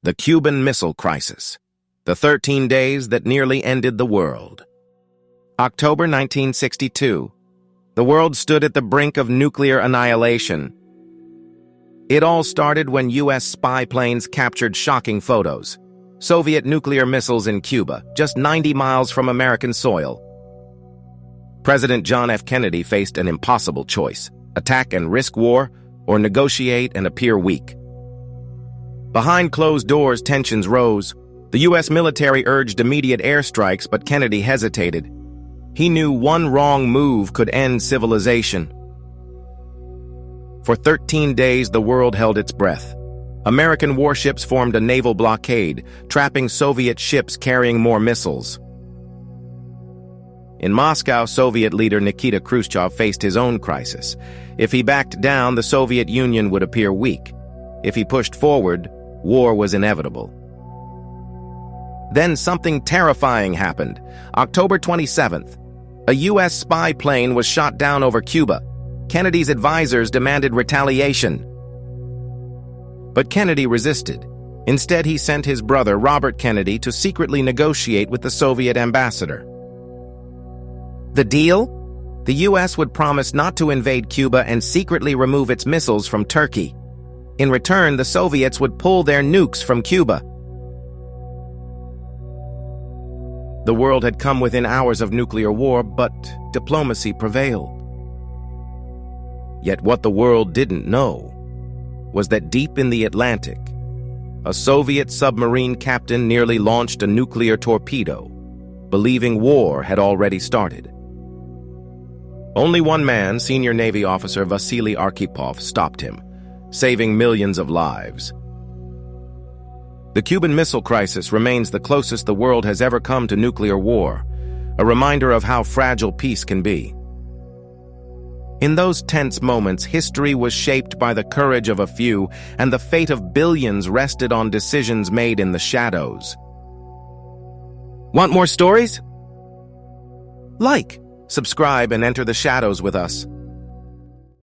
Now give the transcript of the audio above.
The Cuban Missile Crisis. The 13 days that nearly ended the world. October 1962. The world stood at the brink of nuclear annihilation. It all started when U.S. spy planes captured shocking photos. Soviet nuclear missiles in Cuba, just 90 miles from American soil. President John F. Kennedy faced an impossible choice: attack and risk war, or negotiate and appear weak. Behind closed doors, tensions rose. The U.S. military urged immediate airstrikes, but Kennedy hesitated. He knew one wrong move could end civilization. For 13 days, the world held its breath. American warships formed a naval blockade, trapping Soviet ships carrying more missiles. In Moscow, Soviet leader Nikita Khrushchev faced his own crisis. If he backed down, the Soviet Union would appear weak. If he pushed forward, war was inevitable. Then something terrifying happened. October 27th, a U.S. spy plane was shot down over Cuba. Kennedy's advisors demanded retaliation. But Kennedy resisted. Instead, he sent his brother, Robert Kennedy, to secretly negotiate with the Soviet ambassador. The deal? The U.S. would promise not to invade Cuba and secretly remove its missiles from Turkey. In return, the Soviets would pull their nukes from Cuba. The world had come within hours of nuclear war, but diplomacy prevailed. Yet what the world didn't know was that deep in the Atlantic, a Soviet submarine captain nearly launched a nuclear torpedo, believing war had already started. Only one man, senior Navy officer Vasili Arkhipov, stopped him, saving millions of lives. The Cuban Missile Crisis remains the closest the world has ever come to nuclear war, a reminder of how fragile peace can be. In those tense moments, history was shaped by the courage of a few, and the fate of billions rested on decisions made in the shadows. Want more stories? Like, subscribe, and enter the shadows with us.